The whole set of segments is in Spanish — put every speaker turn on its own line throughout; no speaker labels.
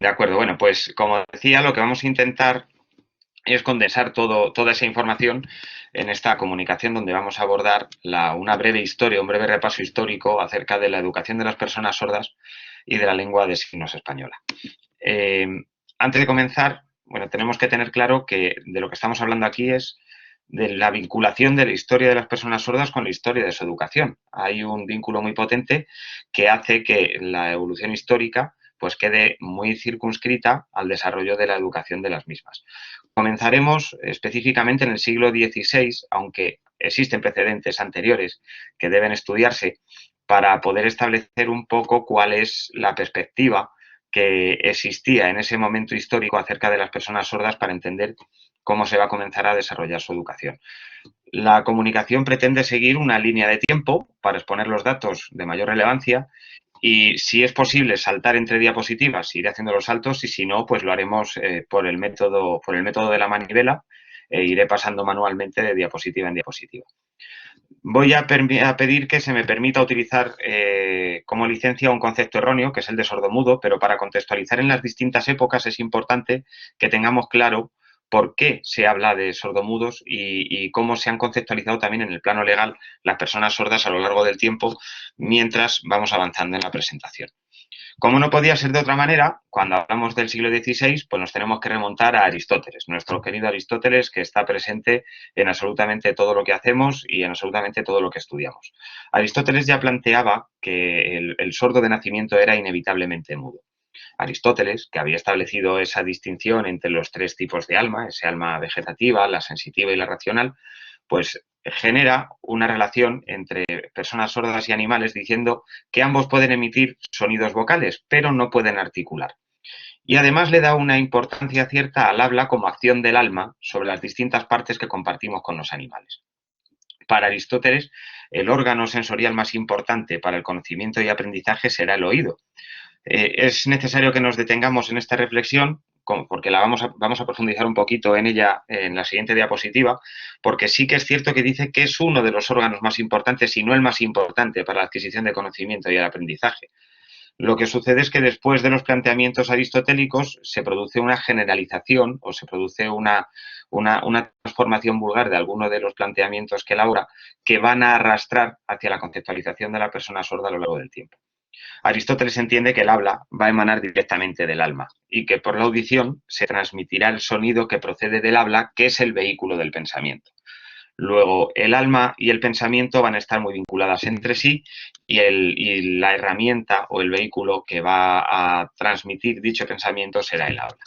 De acuerdo, bueno, pues como decía, lo que vamos a intentar es condensar toda esa información en esta comunicación donde vamos a abordar una breve historia, un breve repaso histórico acerca de la educación de las personas sordas y de la lengua de signos española. Eh, Antes de comenzar, bueno, tenemos que tener claro que de lo que estamos hablando aquí es de la vinculación de la historia de las personas sordas con la historia de su educación. Hay un vínculo muy potente que hace que la evolución histórica pues quede muy circunscrita al desarrollo de la educación de las mismas. Comenzaremos específicamente en el siglo XVI, aunque existen precedentes anteriores que deben estudiarse para poder establecer un poco cuál es la perspectiva que existía en ese momento histórico acerca de las personas sordas para entender cómo se va a comenzar a desarrollar su educación. La comunicación pretende seguir una línea de tiempo para exponer los datos de mayor relevancia y si es posible saltar entre diapositivas, iré haciendo los saltos y si no, pues lo haremos por el método de la manivela e iré pasando manualmente de diapositiva en diapositiva. Voy a pedir que se me permita utilizar como licencia un concepto erróneo, que es el de sordomudo, pero para contextualizar en las distintas épocas es importante que tengamos claro por qué se habla de sordomudos y cómo se han conceptualizado también en el plano legal las personas sordas a lo largo del tiempo mientras vamos avanzando en la presentación. Como no podía ser de otra manera, cuando hablamos del siglo XVI, pues nos tenemos que remontar a Aristóteles, nuestro querido Aristóteles, que está presente en absolutamente todo lo que hacemos y en absolutamente todo lo que estudiamos. Aristóteles ya planteaba que el sordo de nacimiento era inevitablemente mudo. Aristóteles, que había establecido esa distinción entre los tres tipos de alma, ese alma vegetativa, la sensitiva y la racional, pues genera una relación entre personas sordas y animales diciendo que ambos pueden emitir sonidos vocales, pero no pueden articular. Y además le da una importancia cierta al habla como acción del alma sobre las distintas partes que compartimos con los animales. Para Aristóteles, el órgano sensorial más importante para el conocimiento y aprendizaje será el oído. Es necesario que nos detengamos en esta reflexión porque vamos a profundizar un poquito en ella en la siguiente diapositiva, porque sí que es cierto que dice que es uno de los órganos más importantes, y no el más importante para la adquisición de conocimiento y el aprendizaje. Lo que sucede es que después de los planteamientos aristotélicos se produce una generalización o se produce una transformación vulgar de alguno de los planteamientos que elabora que van a arrastrar hacia la conceptualización de la persona sorda a lo largo del tiempo. Aristóteles entiende que el habla va a emanar directamente del alma y que por la audición se transmitirá el sonido que procede del habla, que es el vehículo del pensamiento. Luego, el alma y el pensamiento van a estar muy vinculadas entre sí y la herramienta o el vehículo que va a transmitir dicho pensamiento será el habla.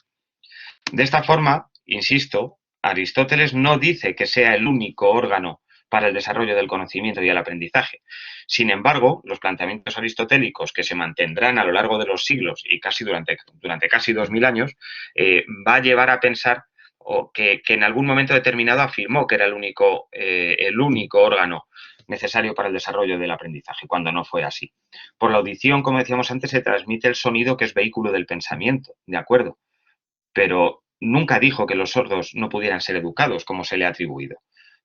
De esta forma, insisto, Aristóteles no dice que sea el único órgano para el desarrollo del conocimiento y el aprendizaje. Sin embargo, los planteamientos aristotélicos que se mantendrán a lo largo de los siglos y casi durante casi 2000 años, va a llevar a pensar que en algún momento determinado afirmó que era el único órgano necesario para el desarrollo del aprendizaje, cuando no fue así. Por la audición, como decíamos antes, se transmite el sonido que es vehículo del pensamiento, ¿de acuerdo? Pero nunca dijo que los sordos no pudieran ser educados, como se le ha atribuido.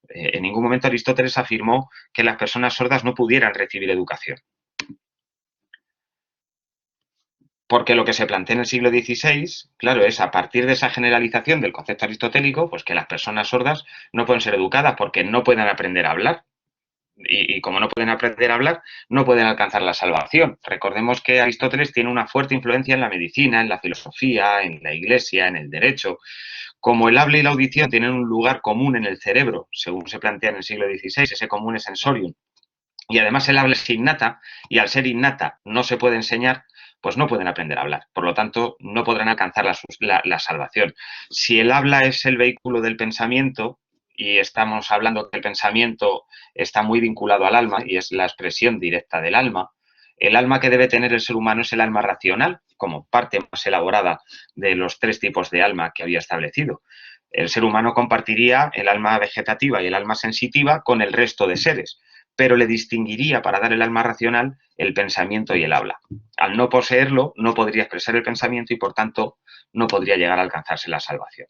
En ningún momento Aristóteles afirmó que las personas sordas no pudieran recibir educación. Porque lo que se plantea en el siglo XVI, claro, es a partir de esa generalización del concepto aristotélico, pues que las personas sordas no pueden ser educadas porque no pueden aprender a hablar. Y como no pueden aprender a hablar, no pueden alcanzar la salvación. Recordemos que Aristóteles tiene una fuerte influencia en la medicina, en la filosofía, en la iglesia, en el derecho. Como el habla y la audición tienen un lugar común en el cerebro, según se plantea en el siglo XVI, ese común es sensorium, y además el habla es innata, y al ser innata no se puede enseñar, pues no pueden aprender a hablar. Por lo tanto, no podrán alcanzar la salvación. Si el habla es el vehículo del pensamiento, y estamos hablando que el pensamiento está muy vinculado al alma y es la expresión directa del alma, el alma que debe tener el ser humano es el alma racional, como parte más elaborada de los tres tipos de alma que había establecido. El ser humano compartiría el alma vegetativa y el alma sensitiva con el resto de seres, pero le distinguiría para dar el alma racional el pensamiento y el habla. Al no poseerlo, no podría expresar el pensamiento y, por tanto, no podría llegar a alcanzarse la salvación.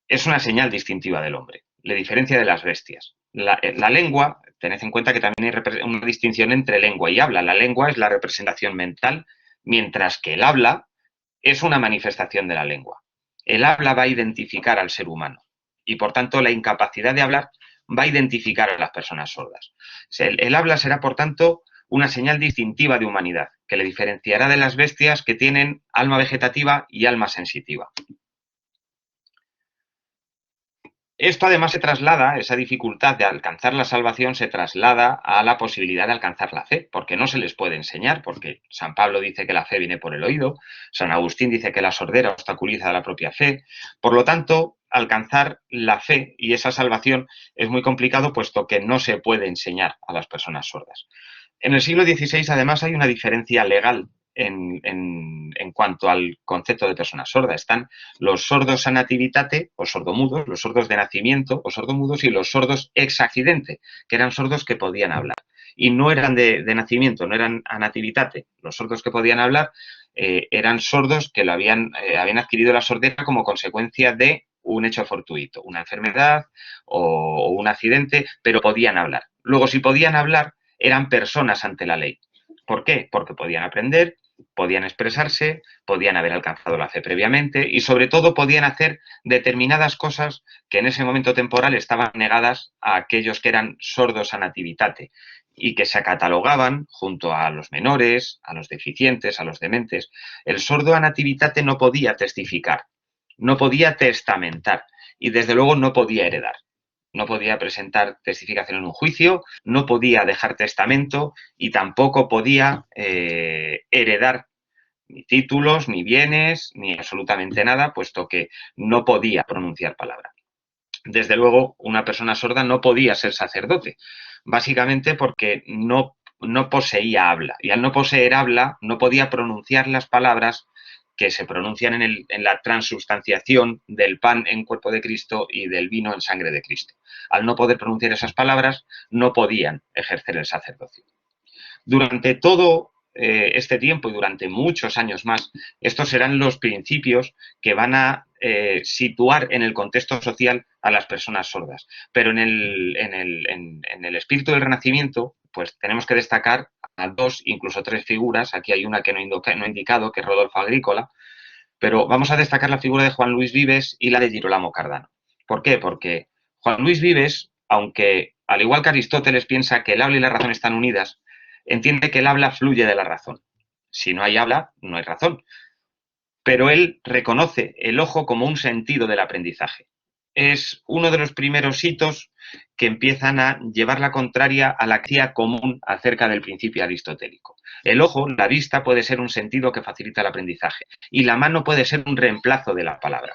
Es una señal distintiva del hombre, le diferencia de las bestias. La lengua, tened en cuenta que también hay una distinción entre lengua y habla. La lengua es la representación mental, mientras que el habla es una manifestación de la lengua. El habla va a identificar al ser humano y, por tanto, la incapacidad de hablar va a identificar a las personas sordas. El habla será, por tanto, una señal distintiva de humanidad, que le diferenciará de las bestias que tienen alma vegetativa y alma sensitiva. Esto además se traslada, esa dificultad de alcanzar la salvación se traslada a la posibilidad de alcanzar la fe, porque no se les puede enseñar, porque San Pablo dice que la fe viene por el oído, San Agustín dice que la sordera obstaculiza la propia fe. Por lo tanto, alcanzar la fe y esa salvación es muy complicado, puesto que no se puede enseñar a las personas sordas. En el siglo XVI, además, hay una diferencia legal en cuanto al concepto de persona sorda. Están los sordos a nativitate o sordomudos, los sordos de nacimiento o sordomudos, y los sordos ex accidente, que eran sordos que podían hablar. Y no eran de nacimiento, no eran a nativitate. Los sordos que podían hablar eran sordos que habían adquirido la sordera como consecuencia de un hecho fortuito, una enfermedad o un accidente, pero podían hablar. Luego, si podían hablar, eran personas ante la ley. ¿Por qué? Porque podían aprender, podían expresarse, podían haber alcanzado la fe previamente y, sobre todo, podían hacer determinadas cosas que en ese momento temporal estaban negadas a aquellos que eran sordos a nativitate y que se catalogaban junto a los menores, a los deficientes, a los dementes. El sordo a nativitate no podía testificar, no podía testamentar y, desde luego, no podía heredar. No podía presentar testificación en un juicio, no podía dejar testamento y tampoco podía heredar ni títulos, ni bienes, ni absolutamente nada, puesto que no podía pronunciar palabra. Desde luego, una persona sorda no podía ser sacerdote, básicamente porque no poseía habla. Y al no poseer habla, no podía pronunciar las palabras que se pronuncian en la transubstanciación del pan en cuerpo de Cristo y del vino en sangre de Cristo. Al no poder pronunciar esas palabras, no podían ejercer el sacerdocio. Durante todo este tiempo y durante muchos años más, estos serán los principios que van a situar en el contexto social a las personas sordas. Pero en el espíritu del Renacimiento, pues tenemos que destacar a dos, incluso tres figuras. Aquí hay una que no he indicado, que es Rodolfo Agrícola, pero vamos a destacar la figura de Juan Luis Vives y la de Girolamo Cardano. ¿Por qué? Porque Juan Luis Vives, aunque al igual que Aristóteles piensa que el habla y la razón están unidas, entiende que el habla fluye de la razón. Si no hay habla, no hay razón. Pero él reconoce el ojo como un sentido del aprendizaje. Es uno de los primeros hitos que empiezan a llevar la contraria a la idea común acerca del principio aristotélico. El ojo, la vista, puede ser un sentido que facilita el aprendizaje y la mano puede ser un reemplazo de la palabra.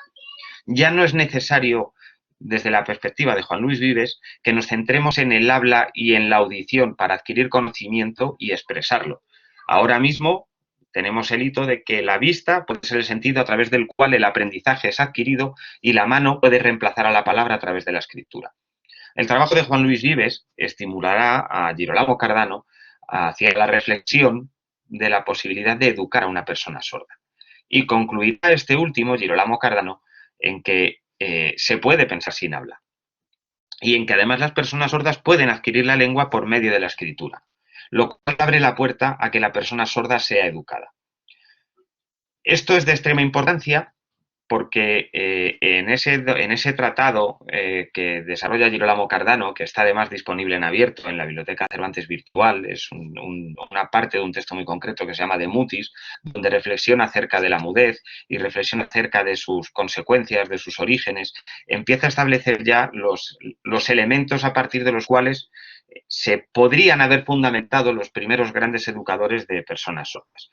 Ya no es necesario, desde la perspectiva de Juan Luis Vives, que nos centremos en el habla y en la audición para adquirir conocimiento y expresarlo. Ahora mismo tenemos el hito de que la vista puede ser el sentido a través del cual el aprendizaje es adquirido y la mano puede reemplazar a la palabra a través de la escritura. El trabajo de Juan Luis Vives estimulará a Girolamo Cardano hacia la reflexión de la posibilidad de educar a una persona sorda. Y concluirá este último, Girolamo Cardano, en que se puede pensar sin habla y en que además las personas sordas pueden adquirir la lengua por medio de la escritura, lo cual abre la puerta a que la persona sorda sea educada. Esto es de extrema importancia porque en ese tratado que desarrolla Girolamo Cardano, que está además disponible en abierto en la Biblioteca Cervantes Virtual, es una parte de un texto muy concreto que se llama De Mutis, donde reflexiona acerca de la mudez y reflexiona acerca de sus consecuencias, de sus orígenes, empieza a establecer ya los elementos a partir de los cuales se podrían haber fundamentado los primeros grandes educadores de personas sordas.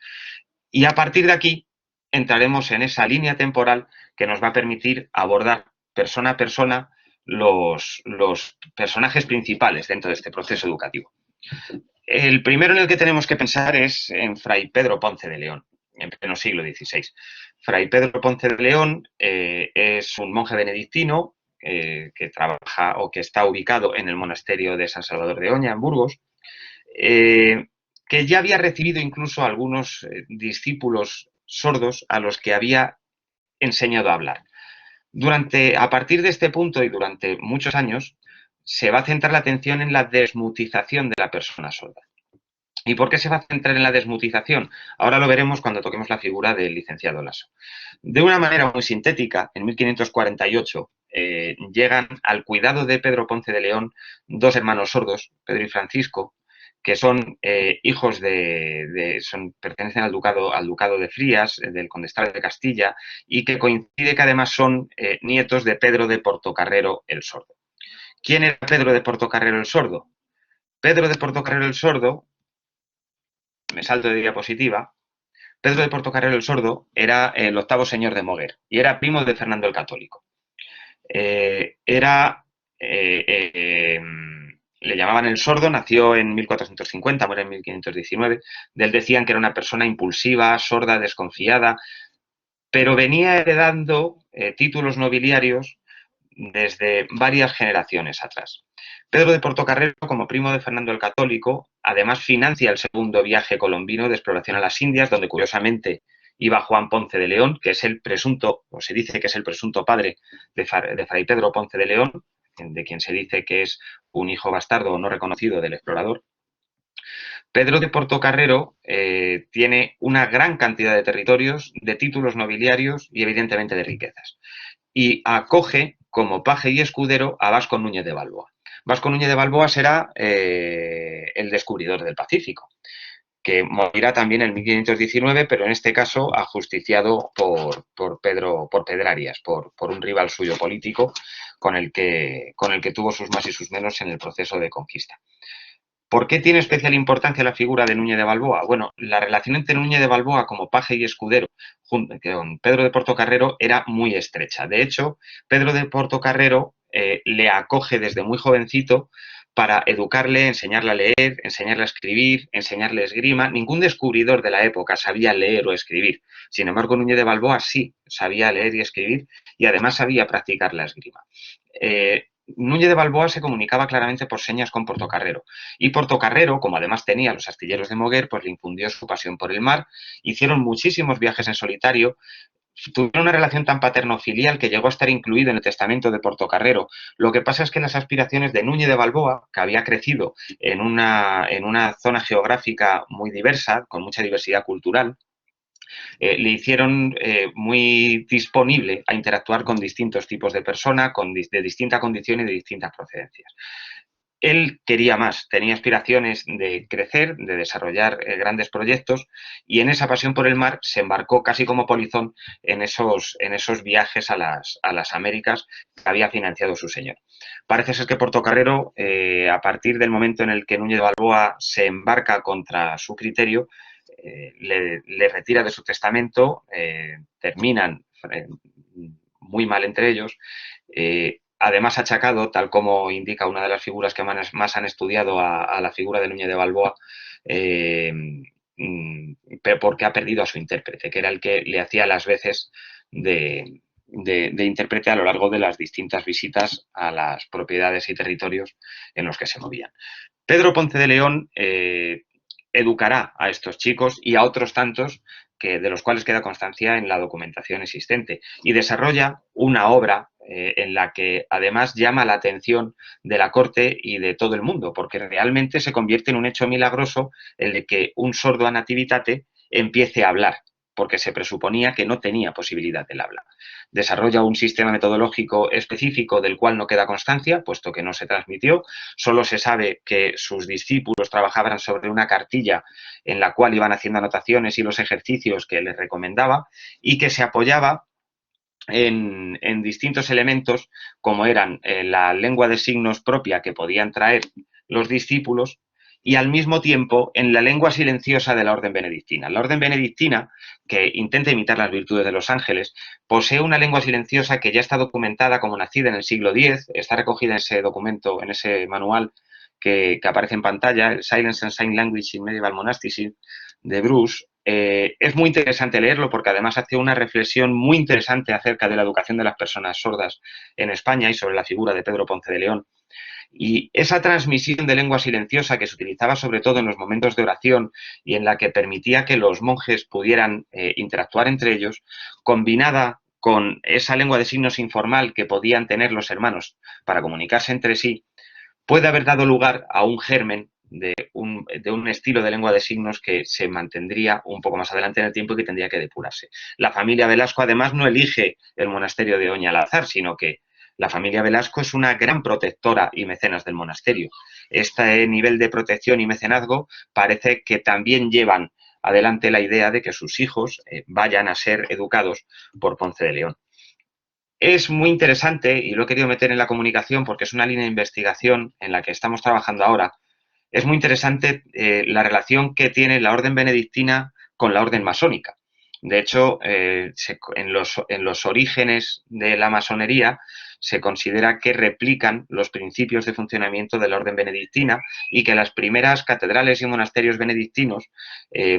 Y a partir de aquí entraremos en esa línea temporal que nos va a permitir abordar persona a persona los personajes principales dentro de este proceso educativo. El primero en el que tenemos que pensar es en Fray Pedro Ponce de León, en pleno siglo XVI. Fray Pedro Ponce de León es un monje benedictino que trabaja o que está ubicado en el monasterio de San Salvador de Oña, en Burgos, que ya había recibido incluso a algunos discípulos sordos a los que había enseñado a hablar. A partir de este punto y durante muchos años, se va a centrar la atención en la desmutización de la persona sorda. ¿Y por qué se va a centrar en la desmutización? Ahora lo veremos cuando toquemos la figura del licenciado Lasso. De una manera muy sintética, en 1548 llegan al cuidado de Pedro Ponce de León dos hermanos sordos, Pedro y Francisco, que son hijos pertenecen al ducado de Frías, del condestado de Castilla, y que coincide que además son nietos de Pedro de Portocarrero el Sordo. ¿Quién era Pedro de Portocarrero el Sordo? Pedro de Portocarrero el Sordo, me salto de diapositiva, Pedro de Portocarrero el Sordo era el octavo señor de Moguer y era primo de Fernando el Católico. Era, le llamaban el Sordo, nació en 1450, muere en 1519. De él decían que era una persona impulsiva, sorda, desconfiada, pero venía heredando títulos nobiliarios desde varias generaciones atrás. Pedro de Portocarrero, como primo de Fernando el Católico, además financia el segundo viaje colombino de exploración a las Indias, donde curiosamente iba Juan Ponce de León, que es el presunto, o se dice que es el presunto padre de Fray Pedro Ponce de León, de quien se dice que es un hijo bastardo no reconocido del explorador. Pedro de Portocarrero tiene una gran cantidad de territorios, de títulos nobiliarios y evidentemente de riquezas. Y acoge como paje y escudero a Vasco Núñez de Balboa. Vasco Núñez de Balboa será el descubridor del Pacífico, que morirá también en 1519, pero en este caso ajusticiado por Pedrarias, por un rival suyo político con el que tuvo sus más y sus menos en el proceso de conquista. ¿Por qué tiene especial importancia la figura de Núñez de Balboa? Bueno, la relación entre Núñez de Balboa como paje y escudero con Pedro de Portocarrero era muy estrecha. De hecho, Pedro de Portocarrero le acoge desde muy jovencito para educarle, enseñarle a leer, enseñarle a escribir, enseñarle esgrima. Ningún descubridor de la época sabía leer o escribir. Sin embargo, Núñez de Balboa sí sabía leer y escribir y además sabía practicar la esgrima. Núñez de Balboa se comunicaba claramente por señas con Portocarrero. Y Portocarrero, como además tenía los astilleros de Moguer, pues le infundió su pasión por el mar. Hicieron muchísimos viajes en solitario. Tuvieron una relación tan paterno-filial que llegó a estar incluido en el testamento de Portocarrero. Lo que pasa es que las aspiraciones de Núñez de Balboa, que había crecido en una zona geográfica muy diversa, con mucha diversidad cultural, le hicieron muy disponible a interactuar con distintos tipos de personas, de distinta condición y de distintas procedencias. Él quería más, tenía aspiraciones de crecer, de desarrollar grandes proyectos y en esa pasión por el mar se embarcó casi como polizón en esos viajes a las Américas que había financiado su señor. Parece ser que Portocarrero, a partir del momento en el que Núñez de Balboa se embarca contra su criterio, le retira de su testamento, terminan muy mal entre ellos. Además achacado, tal como indica una de las figuras que más han estudiado a la figura de Núñez de Balboa, porque ha perdido a su intérprete, que era el que le hacía las veces de intérprete a lo largo de las distintas visitas a las propiedades y territorios en los que se movían. Pedro Ponce de León educará a estos chicos y a otros tantos de los cuales queda constancia en la documentación existente y desarrolla una obra en la que además llama la atención de la corte y de todo el mundo, porque realmente se convierte en un hecho milagroso el de que un sordo a nativitate empiece a hablar, porque se presuponía que no tenía posibilidad del habla. Desarrolla un sistema metodológico específico del cual no queda constancia, puesto que no se transmitió. Solo se sabe que sus discípulos trabajaban sobre una cartilla en la cual iban haciendo anotaciones y los ejercicios que les recomendaba y que se apoyaba en distintos elementos como eran la lengua de signos propia que podían traer los discípulos y al mismo tiempo en la lengua silenciosa de la orden benedictina. La orden benedictina, que intenta imitar las virtudes de los ángeles, posee una lengua silenciosa que ya está documentada como nacida en el siglo X, está recogida en ese documento, en ese manual que aparece en pantalla, Silence and Sign Language in Medieval Monasticism, de Bruce. Es muy interesante leerlo porque además hace una reflexión muy interesante acerca de la educación de las personas sordas en España y sobre la figura de Pedro Ponce de León. Y esa transmisión de lengua silenciosa que se utilizaba sobre todo en los momentos de oración y en la que permitía que los monjes pudieran interactuar entre ellos, combinada con esa lengua de signos informal que podían tener los hermanos para comunicarse entre sí, puede haber dado lugar a un germen de un estilo de lengua de signos que se mantendría un poco más adelante en el tiempo y que tendría que depurarse. La familia Velasco, además, no elige el monasterio de Oña al azar, sino que la familia Velasco es una gran protectora y mecenas del monasterio. Este nivel de protección y mecenazgo parece que también llevan adelante la idea de que sus hijos vayan a ser educados por Ponce de León. Es muy interesante, y lo he querido meter en la comunicación porque es una línea de investigación en la que estamos trabajando ahora. Es muy interesante la relación que tiene la orden benedictina con la orden masónica. De hecho, en los orígenes de la masonería se considera que replican los principios de funcionamiento de la orden benedictina y que las primeras catedrales y monasterios benedictinos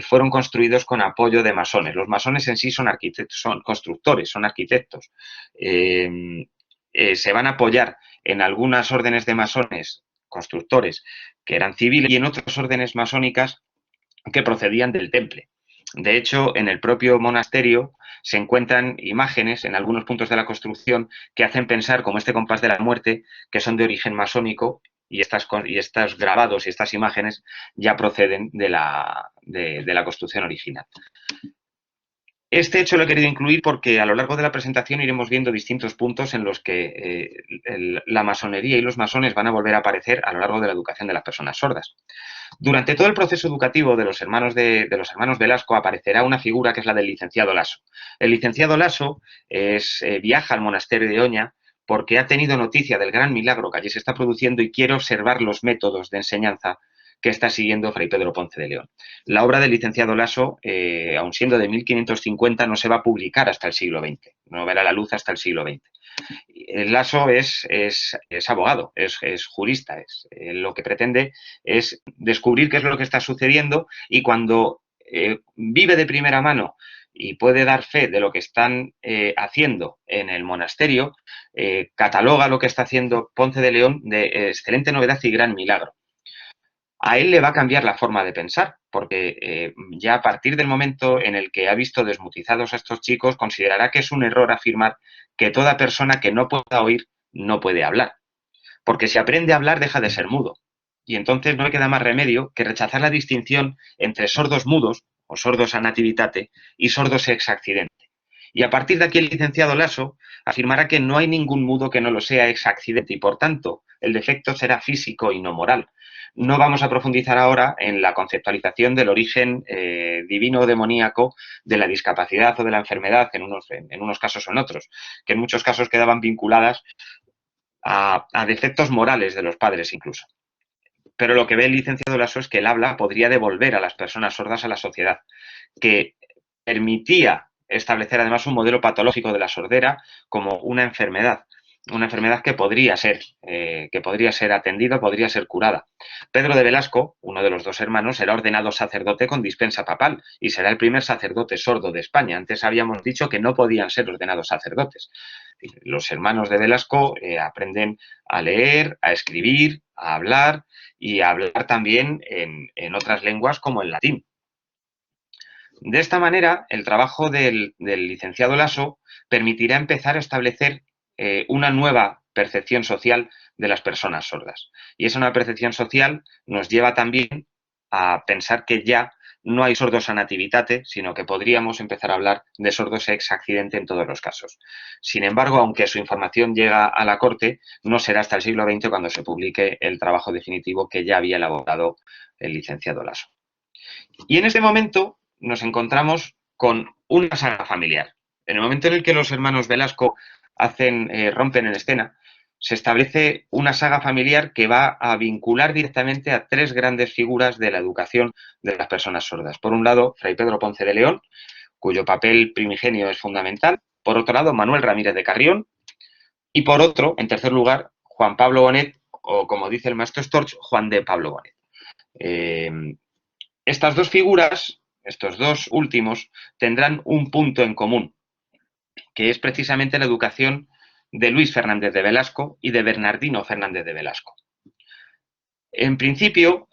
fueron construidos con apoyo de masones. Los masones en sí son arquitectos, son constructores, son arquitectos. Se van a apoyar en algunas órdenes de masones constructores que eran civiles y en otras órdenes masónicas que procedían del temple. De hecho, en el propio monasterio se encuentran imágenes en algunos puntos de la construcción que hacen pensar, como este compás de la muerte, que son de origen masónico y estos grabados y estas imágenes ya proceden de la construcción original. Este hecho lo he querido incluir porque a lo largo de la presentación iremos viendo distintos puntos en los que la masonería y los masones van a volver a aparecer a lo largo de la educación de las personas sordas. Durante todo el proceso educativo de los hermanos Velasco aparecerá una figura que es la del licenciado Laso. El licenciado Laso viaja al monasterio de Oña porque ha tenido noticia del gran milagro que allí se está produciendo y quiere observar los métodos de enseñanza que está siguiendo Fray Pedro Ponce de León. La obra del licenciado Laso, aun siendo de 1550, no se va a publicar hasta el siglo XX, no verá la luz hasta el siglo XX. El Laso es abogado, es jurista, lo que pretende es descubrir qué es lo que está sucediendo y cuando vive de primera mano y puede dar fe de lo que están haciendo en el monasterio, cataloga lo que está haciendo Ponce de León de excelente novedad y gran milagro. A él le va a cambiar la forma de pensar, porque ya a partir del momento en el que ha visto desmutizados a estos chicos, considerará que es un error afirmar que toda persona que no pueda oír no puede hablar. Porque si aprende a hablar, deja de ser mudo. Y entonces no le queda más remedio que rechazar la distinción entre sordos mudos, o sordos a nativitate, y sordos ex accidente. Y a partir de aquí el licenciado Laso afirmará que no hay ningún mudo que no lo sea ex accidente y, por tanto, el defecto será físico y no moral. No vamos a profundizar ahora en la conceptualización del origen divino o demoníaco de la discapacidad o de la enfermedad en unos casos o en otros, que en muchos casos quedaban vinculadas a defectos morales de los padres incluso. Pero lo que ve el licenciado Laso es que el habla podría devolver a las personas sordas a la sociedad, que permitía establecer además un modelo patológico de la sordera como una enfermedad que podría ser atendida, podría ser curada. Pedro de Velasco, uno de los dos hermanos, será ordenado sacerdote con dispensa papal y será el primer sacerdote sordo de España. Antes habíamos dicho que no podían ser ordenados sacerdotes. Los hermanos de Velasco aprenden a leer, a escribir, a hablar y a hablar también en otras lenguas como el latín. De esta manera, el trabajo del licenciado Laso permitirá empezar a establecer una nueva percepción social de las personas sordas. Y esa nueva percepción social nos lleva también a pensar que ya no hay sordos a nativitate, sino que podríamos empezar a hablar de sordos ex accidente en todos los casos. Sin embargo, aunque su información llega a la corte, no será hasta el siglo XX cuando se publique el trabajo definitivo que ya había elaborado el licenciado Laso. Y en este momento nos encontramos con una saga familiar. En el momento en el que los hermanos Velasco rompen en escena, se establece una saga familiar que va a vincular directamente a tres grandes figuras de la educación de las personas sordas. Por un lado, Fray Pedro Ponce de León, cuyo papel primigenio es fundamental. Por otro lado, Manuel Ramírez de Carrión. Y por otro, en tercer lugar, Juan Pablo Bonet, o como dice el maestro Storch, Juan de Pablo Bonet. Estas dos figuras, estos dos últimos, tendrán un punto en común, que es precisamente la educación de Luis Fernández de Velasco y de Bernardino Fernández de Velasco. En principio,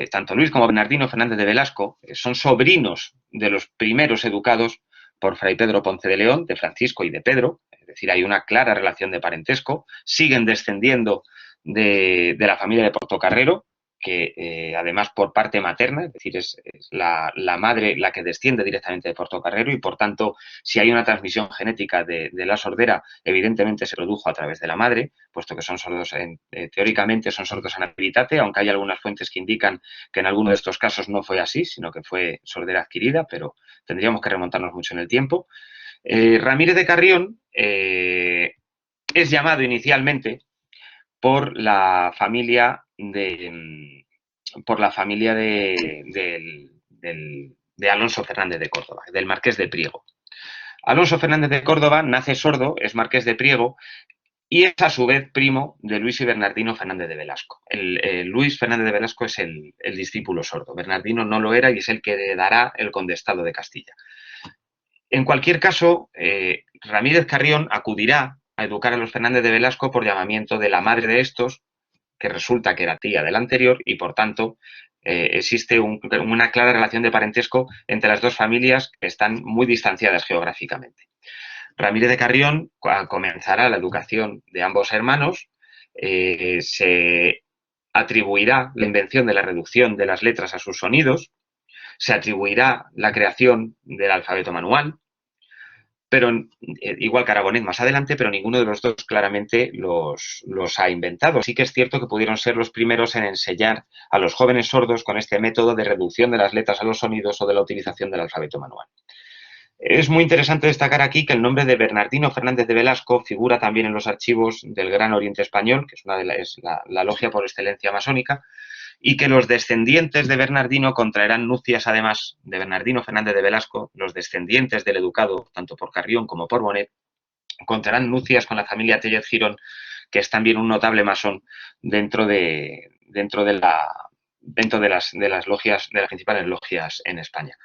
tanto Luis como Bernardino Fernández de Velasco son sobrinos de los primeros educados por Fray Pedro Ponce de León, de Francisco y de Pedro, es decir, hay una clara relación de parentesco, siguen descendiendo de la familia de Portocarrero, que además por parte materna, es decir, es la madre la que desciende directamente de Portocarrero y, por tanto, si hay una transmisión genética de la sordera, evidentemente se produjo a través de la madre, puesto que son sordos, teóricamente son sordos a nativitate, aunque hay algunas fuentes que indican que en alguno de estos casos no fue así, sino que fue sordera adquirida, pero tendríamos que remontarnos mucho en el tiempo. Ramírez de Carrión es llamado inicialmente por la familia de Alonso Fernández de Córdoba, del Marqués de Priego. Alonso Fernández de Córdoba nace sordo, es Marqués de Priego y es a su vez primo de Luis y Bernardino Fernández de Velasco. Luis Fernández de Velasco es el discípulo sordo, Bernardino no lo era y es el que heredará el condestado de Castilla. En cualquier caso, Ramírez Carrión acudirá a educar a los Fernández de Velasco por llamamiento de la madre de estos, que resulta que era tía del anterior y, por tanto, existe una clara relación de parentesco entre las dos familias que están muy distanciadas geográficamente. Ramírez de Carrión comenzará la educación de ambos hermanos, se atribuirá la invención de la reducción de las letras a sus sonidos, se atribuirá la creación del alfabeto manual, pero igual que Aragonés más adelante, pero ninguno de los dos claramente los ha inventado. Sí que es cierto que pudieron ser los primeros en enseñar a los jóvenes sordos con este método de reducción de las letras a los sonidos o de la utilización del alfabeto manual. Es muy interesante destacar aquí que el nombre de Bernardino Fernández de Velasco figura también en los archivos del Gran Oriente Español, que es la logia por excelencia masónica, y que los descendientes de Bernardino contraerán nupcias, además de Bernardino Fernández de Velasco, los descendientes del educado, tanto por Carrión como por Bonet, contraerán nupcias con la familia Tellez Girón, que es también un notable masón dentro de las logias, de las principales logias en España.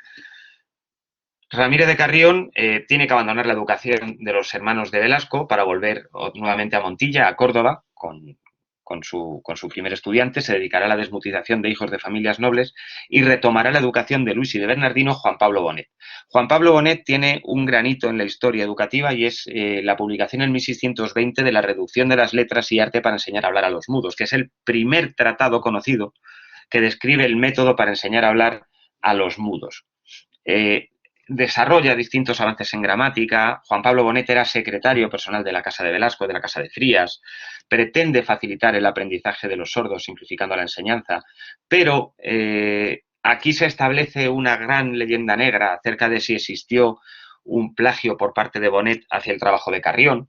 Ramírez de Carrión tiene que abandonar la educación de los hermanos de Velasco para volver nuevamente a Montilla, a Córdoba, con su primer estudiante, se dedicará a la desmutización de hijos de familias nobles y retomará la educación de Luis y de Bernardino Juan Pablo Bonet. Juan Pablo Bonet tiene un granito en la historia educativa y es la publicación en 1620 de la reducción de las letras y arte para enseñar a hablar a los mudos, que es el primer tratado conocido que describe el método para enseñar a hablar a los mudos. Desarrolla distintos avances en gramática. Juan Pablo Bonet era secretario personal de la Casa de Velasco, de la Casa de Frías. Pretende facilitar el aprendizaje de los sordos, simplificando la enseñanza, pero aquí se establece una gran leyenda negra acerca de si existió un plagio por parte de Bonet hacia el trabajo de Carrión.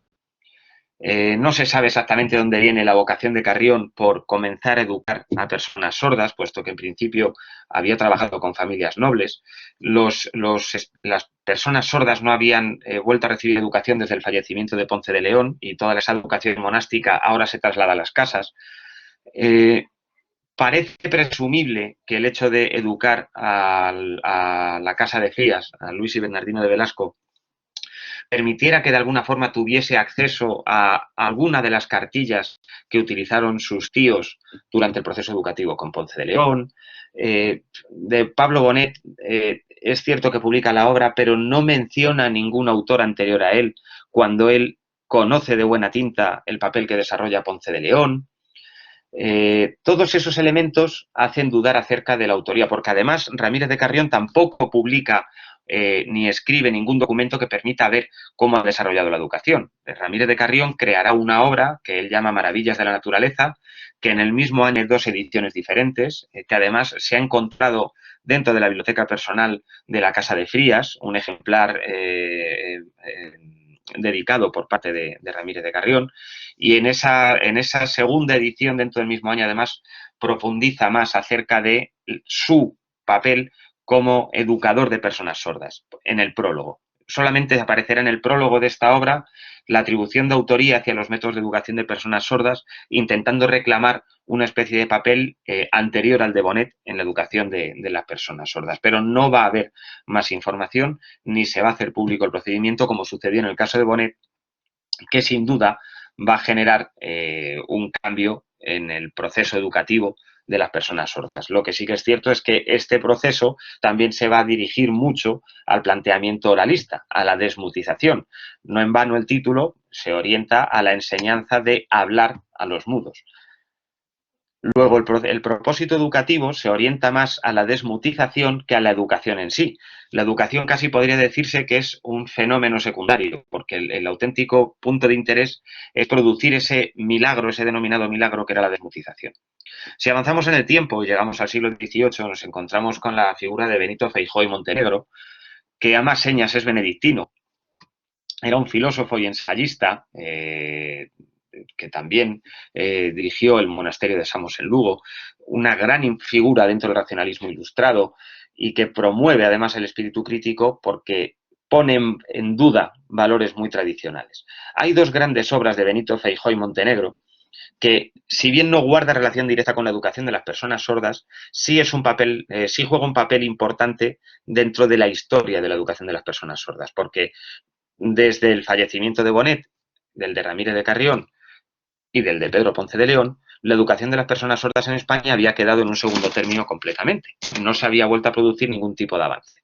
No se sabe exactamente dónde viene la vocación de Carrión por comenzar a educar a personas sordas, puesto que en principio había trabajado con familias nobles. Las personas sordas no habían vuelto a recibir educación desde el fallecimiento de Ponce de León y toda esa educación monástica ahora se traslada a las casas. Parece presumible que el hecho de educar a la Casa de Frías, a Luis y Bernardino de Velasco, permitiera que de alguna forma tuviese acceso a alguna de las cartillas que utilizaron sus tíos durante el proceso educativo con Ponce de León. De Pablo Bonet es cierto que publica la obra, pero no menciona ningún autor anterior a él cuando él conoce de buena tinta el papel que desarrolla Ponce de León. Todos esos elementos hacen dudar acerca de la autoría, porque además Ramírez de Carrión tampoco publica ni escribe ningún documento que permita ver cómo ha desarrollado la educación. Ramírez de Carrión creará una obra que él llama Maravillas de la Naturaleza, que en el mismo año hay dos ediciones diferentes, que además se ha encontrado dentro de la biblioteca personal de la Casa de Frías, un ejemplar dedicado por parte de Ramírez de Carrión, y en esa segunda edición dentro del mismo año además profundiza más acerca de su papel como educador de personas sordas, en el prólogo. Solamente aparecerá en el prólogo de esta obra la atribución de autoría hacia los métodos de educación de personas sordas, intentando reclamar una especie de papel anterior al de Bonet en la educación de las personas sordas. Pero no va a haber más información ni se va a hacer público el procedimiento, como sucedió en el caso de Bonet, que sin duda va a generar un cambio en el proceso educativo de las personas sordas. Lo que sí que es cierto es que este proceso también se va a dirigir mucho al planteamiento oralista, a la desmutización. No en vano el título se orienta a la enseñanza de hablar a los mudos. Luego, el propósito educativo se orienta más a la desmutización que a la educación en sí. La educación casi podría decirse que es un fenómeno secundario, porque el auténtico punto de interés es producir ese milagro, ese denominado milagro que era la desmutización. Si avanzamos en el tiempo y llegamos al siglo XVIII, nos encontramos con la figura de Benito Feijóo y Montenegro, que a más señas es benedictino. Era un filósofo y ensayista que también dirigió el monasterio de Samos en Lugo, una gran figura dentro del racionalismo ilustrado y que promueve además el espíritu crítico porque pone en duda valores muy tradicionales. Hay dos grandes obras de Benito Feijóo y Montenegro que, si bien no guarda relación directa con la educación de las personas sordas, sí es un papel, sí juega un papel importante dentro de la historia de la educación de las personas sordas, porque desde el fallecimiento de Bonet, del de Ramírez de Carrión y del de Pedro Ponce de León, la educación de las personas sordas en España había quedado en un segundo término completamente. No se había vuelto a producir ningún tipo de avance.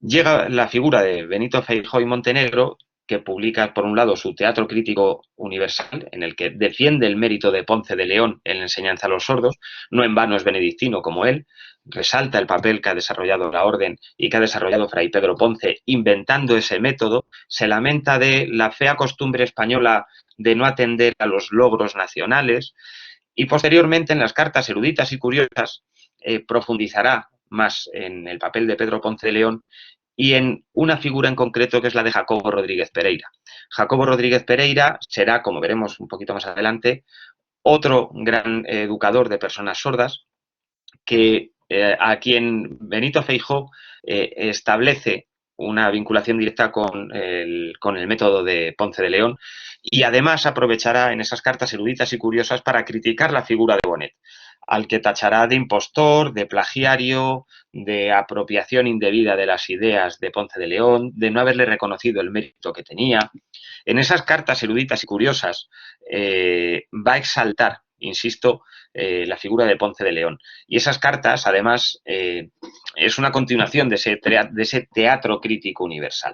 Llega la figura de Benito Feijóo y Montenegro, que publica, por un lado, su Teatro Crítico Universal, en el que defiende el mérito de Ponce de León en la enseñanza a los sordos, no en vano es benedictino como él, resalta el papel que ha desarrollado la Orden y que ha desarrollado Fray Pedro Ponce inventando ese método, se lamenta de la fea costumbre española de no atender a los logros nacionales y posteriormente en las cartas eruditas y curiosas profundizará más en el papel de Pedro Ponce de León y en una figura en concreto que es la de Jacobo Rodríguez Pereira. Jacobo Rodríguez Pereira será, como veremos un poquito más adelante, otro gran educador de personas sordas que a quien Benito Feijóo establece una vinculación directa con el método de Ponce de León y además aprovechará en esas cartas eruditas y curiosas para criticar la figura de Bonet, al que tachará de impostor, de plagiario, de apropiación indebida de las ideas de Ponce de León, de no haberle reconocido el mérito que tenía. En esas cartas eruditas y curiosas va a exaltar, insisto, la figura de Ponce de León. Y esas cartas, además, es una continuación de ese teatro crítico universal.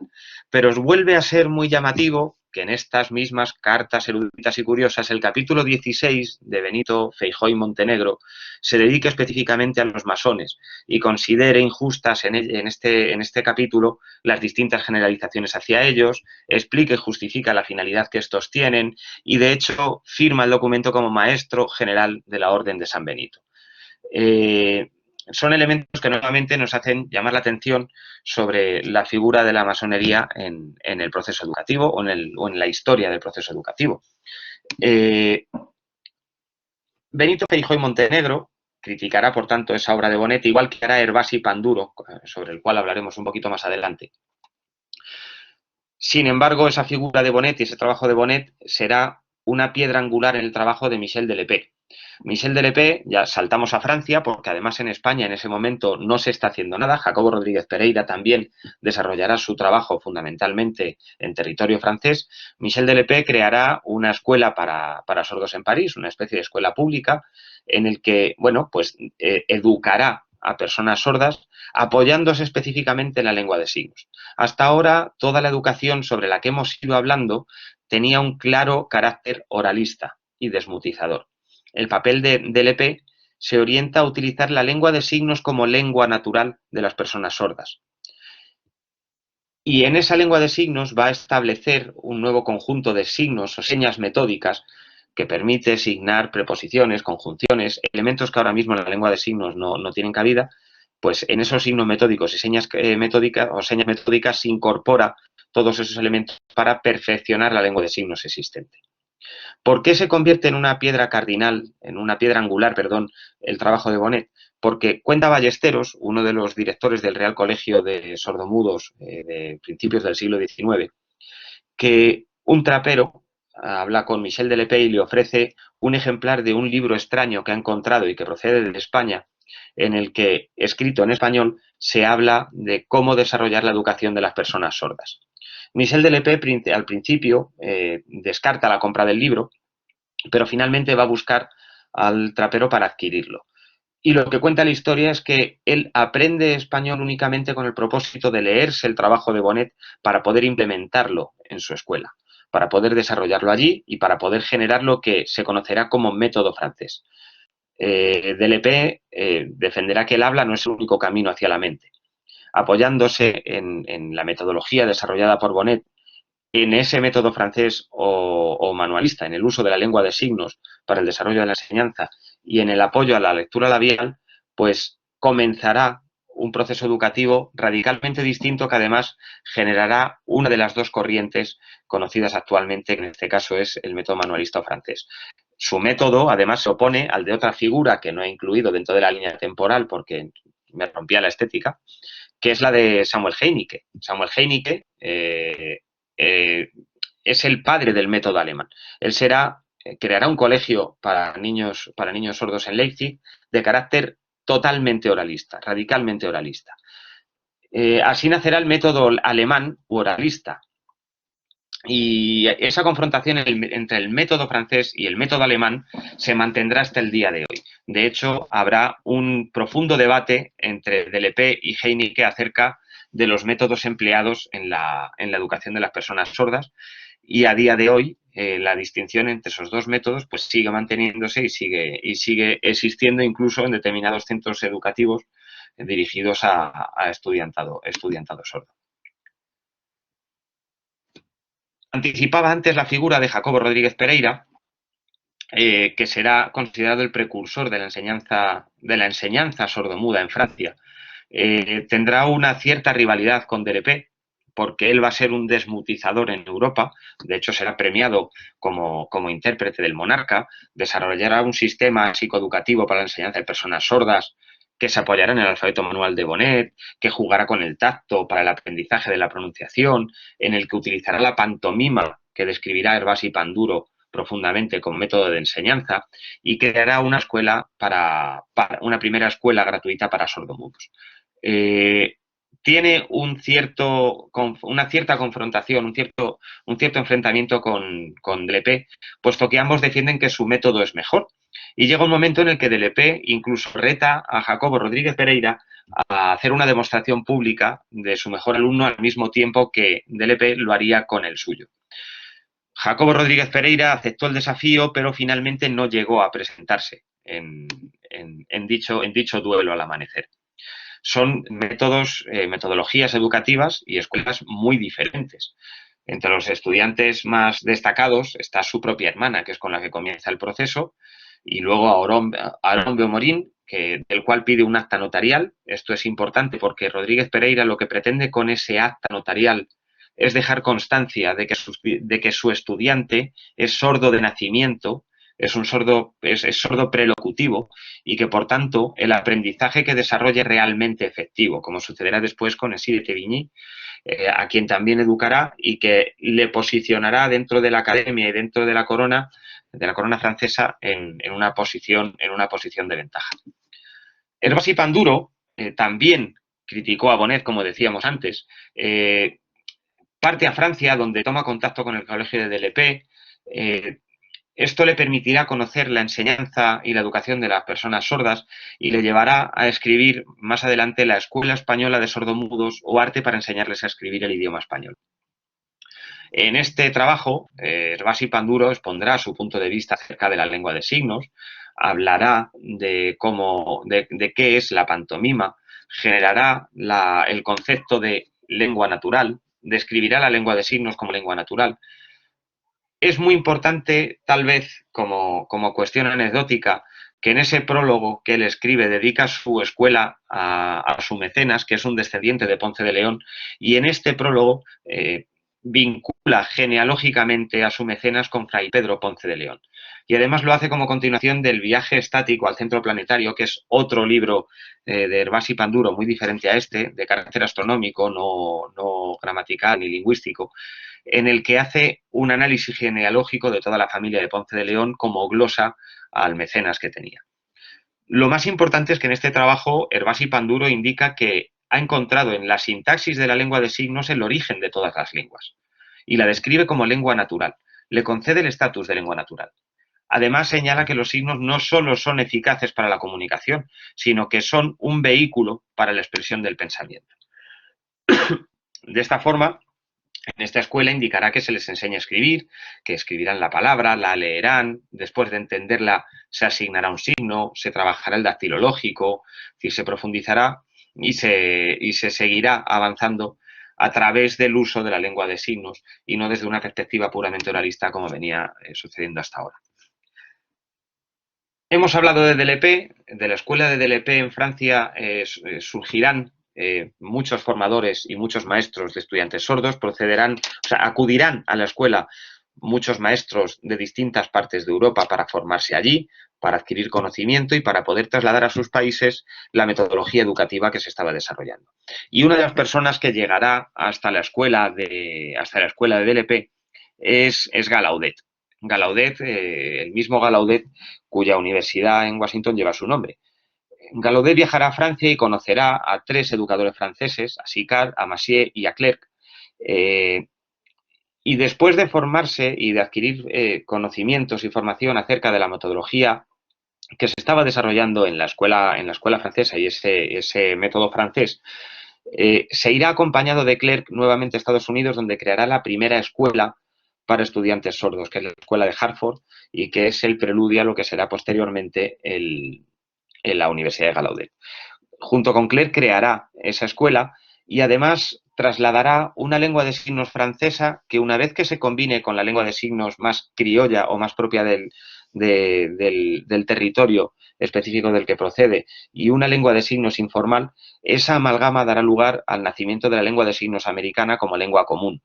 Pero os vuelve a ser muy llamativo que en estas mismas cartas eruditas y curiosas el capítulo 16 de Benito Feijóo y Montenegro se dedique específicamente a los masones y considere injustas en este capítulo las distintas generalizaciones hacia ellos, explique y justifica la finalidad que estos tienen y, de hecho, firma el documento como maestro general de la Orden de San Benito. Son elementos que nuevamente nos hacen llamar la atención sobre la figura de la masonería en el proceso educativo o en la historia del proceso educativo. Benito Feijóo y Montenegro criticará, por tanto, esa obra de Bonet, igual que hará Hervás y Panduro, sobre el cual hablaremos un poquito más adelante. Sin embargo, esa figura de Bonet y ese trabajo de Bonet será una piedra angular en el trabajo de Michel Delepé. Michel Delepé, ya saltamos a Francia, porque además en España en ese momento no se está haciendo nada. Jacobo Rodríguez Pereira también desarrollará su trabajo fundamentalmente en territorio francés. Michel Delepé creará una escuela para sordos en París, una especie de escuela pública, en el que, bueno, pues educará a personas sordas apoyándose específicamente en la lengua de signos. Hasta ahora, toda la educación sobre la que hemos ido hablando tenía un claro carácter oralista y desmutizador. El papel del EP se orienta a utilizar la lengua de signos como lengua natural de las personas sordas. Y en esa lengua de signos va a establecer un nuevo conjunto de signos o señas metódicas que permite signar preposiciones, conjunciones, elementos que ahora mismo en la lengua de signos no tienen cabida, pues en esos signos metódicos y señas metódicas o señas metódicas se incorpora todos esos elementos para perfeccionar la lengua de signos existente. ¿Por qué se convierte en una piedra cardinal, en una piedra angular, perdón, el trabajo de Bonet? Porque cuenta Ballesteros, uno de los directores del Real Colegio de Sordomudos de principios del siglo XIX, que un trapero habla con Michel Delepé y le ofrece un ejemplar de un libro extraño que ha encontrado y que procede de España, en el que, escrito en español, se habla de cómo desarrollar la educación de las personas sordas. Michel Delepé al principio descarta la compra del libro, pero finalmente va a buscar al trapero para adquirirlo. Y lo que cuenta la historia es que él aprende español únicamente con el propósito de leerse el trabajo de Bonet para poder implementarlo en su escuela. para poder desarrollarlo allí y para poder generar lo que se conocerá como método francés. DLP defenderá que el habla no es el único camino hacia la mente. Apoyándose en la metodología desarrollada por Bonnet, en ese método francés o manualista, en el uso de la lengua de signos para el desarrollo de la enseñanza y en el apoyo a la lectura labial, pues comenzará un proceso educativo radicalmente distinto que además generará una de las dos corrientes conocidas actualmente, que en este caso es el método manualista o francés. Su método, además, se opone al de otra figura que no he incluido dentro de la línea temporal porque me rompía la estética, que es la de Samuel Heinicke. Samuel Heinicke es el padre del método alemán. Él creará un colegio para niños sordos en Leipzig de carácter totalmente oralista, radicalmente oralista. Así nacerá el método alemán u oralista. Y esa confrontación entre el método francés y el método alemán se mantendrá hasta el día de hoy. De hecho, habrá un profundo debate entre DLP y Heinicke acerca de los métodos empleados en la educación de las personas sordas, y a día de hoy la distinción entre esos dos métodos pues sigue manteniéndose y sigue existiendo incluso en determinados centros educativos dirigidos a estudiantado sordo. Anticipaba antes la figura de Jacobo Rodríguez Pereira, que será considerado el precursor de la enseñanza sordomuda en Francia. Tendrá una cierta rivalidad con DLP, porque él va a ser un desmutizador en Europa. De hecho, será premiado como intérprete del Monarca, desarrollará un sistema psicoeducativo para la enseñanza de personas sordas que se apoyará en el alfabeto manual de Bonnet, que jugará con el tacto para el aprendizaje de la pronunciación, en el que utilizará la pantomima, que describirá Hervasi Panduro profundamente como método de enseñanza, y creará una escuela una primera escuela gratuita para sordomudos. Tiene una cierta confrontación, un cierto enfrentamiento con DLP, puesto que ambos defienden que su método es mejor. Y llega un momento en el que DLP incluso reta a Jacobo Rodríguez Pereira a hacer una demostración pública de su mejor alumno al mismo tiempo que DLP lo haría con el suyo. Jacobo Rodríguez Pereira aceptó el desafío, pero finalmente no llegó a presentarse en dicho duelo al amanecer. Son metodologías educativas y escuelas muy diferentes. Entre los estudiantes más destacados está su propia hermana, que es con la que comienza el proceso, y luego Aarón Beaumorín, del cual pide un acta notarial. Esto es importante porque Rodríguez Pereira lo que pretende con ese acta notarial es dejar constancia de que su estudiante es sordo de nacimiento, es sordo prelocutivo, y que, por tanto, el aprendizaje que desarrolle realmente efectivo, como sucederá después con Essy de Vigny, a quien también educará y que le posicionará dentro de la academia y dentro de la corona francesa en una posición de ventaja. Hervasi Panduro también criticó a Bonnet, como decíamos antes, parte a Francia, donde toma contacto con el colegio de DLP. Esto le permitirá conocer la enseñanza y la educación de las personas sordas y le llevará a escribir más adelante la Escuela Española de Sordomudos o Arte para enseñarles a escribir el idioma español. En este trabajo, Hervasi Panduro expondrá su punto de vista acerca de la lengua de signos, hablará de qué es la pantomima, generará el concepto de lengua natural, describirá la lengua de signos como lengua natural. Es muy importante, tal vez como cuestión anecdótica, que en ese prólogo que él escribe dedica su escuela a su mecenas, que es un descendiente de Ponce de León, y en este prólogo vincula genealógicamente a su mecenas con Fray Pedro Ponce de León. Y además lo hace como continuación del Viaje estático al centro planetario, que es otro libro de Hervasi Panduro muy diferente a este, de carácter astronómico, no gramatical ni lingüístico, en el que hace un análisis genealógico de toda la familia de Ponce de León como glosa al mecenas que tenía. Lo más importante es que en este trabajo Hervasi Panduro indica que ha encontrado en la sintaxis de la lengua de signos el origen de todas las lenguas y la describe como lengua natural. Le concede el estatus de lengua natural. Además, señala que los signos no solo son eficaces para la comunicación, sino que son un vehículo para la expresión del pensamiento. De esta forma, En esta escuela indicará que se les enseña a escribir, que escribirán la palabra, la leerán, después de entenderla se asignará un signo, se trabajará el dactilológico, es decir, se profundizará y se seguirá avanzando a través del uso de la lengua de signos y no desde una perspectiva puramente oralista como venía sucediendo hasta ahora. Hemos hablado de DLP, de la escuela de DLP en Francia surgirán muchos formadores y muchos maestros de estudiantes sordos, acudirán a la escuela muchos maestros de distintas partes de Europa para formarse allí, para adquirir conocimiento y para poder trasladar a sus países la metodología educativa que se estaba desarrollando. Y una de las personas que llegará hasta la escuela de DLP es Gallaudet. Gallaudet, el mismo Gallaudet cuya universidad en Washington lleva su nombre. Gallaudet viajará a Francia y conocerá a 3 educadores franceses, a Sicard, a Massieu y a Clerc, y después de formarse y de adquirir conocimientos y formación acerca de la metodología que se estaba desarrollando en la escuela francesa y ese método francés, se irá acompañado de Clerc nuevamente a Estados Unidos, donde creará la primera escuela para estudiantes sordos, que es la escuela de Hartford, y que es el preludio a lo que será posteriormente la Universidad de Gallaudet. Junto con Clerc creará esa escuela y además trasladará una lengua de signos francesa que, una vez que se combine con la lengua de signos más criolla o más propia del territorio específico del que procede y una lengua de signos informal, esa amalgama dará lugar al nacimiento de la lengua de signos americana como lengua común.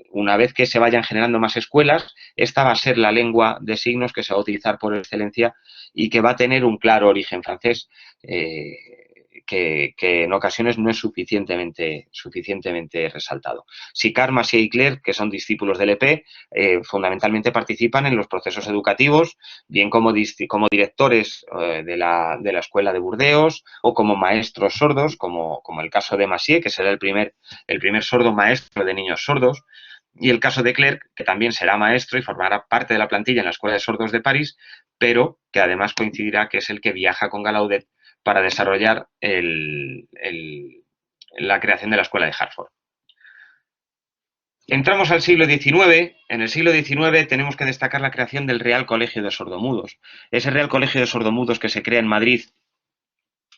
Una vez que se vayan generando más escuelas, esta va a ser la lengua de signos que se va a utilizar por excelencia y que va a tener un claro origen francés, que en ocasiones no es suficientemente resaltado. Sicard, Massieu y Clerc, que son discípulos del EP, fundamentalmente participan en los procesos educativos, bien como directores de la escuela de Burdeos o como maestros sordos, como el caso de Massieu, que será el primer sordo maestro de niños sordos, y el caso de Clerc, que también será maestro y formará parte de la plantilla en la Escuela de Sordos de París, pero que además coincidirá que es el que viaja con Gallaudet para desarrollar la creación de la Escuela de Hartford. Entramos al siglo XIX. En el siglo XIX tenemos que destacar la creación del Real Colegio de Sordomudos. Ese Real Colegio de Sordomudos que se crea en Madrid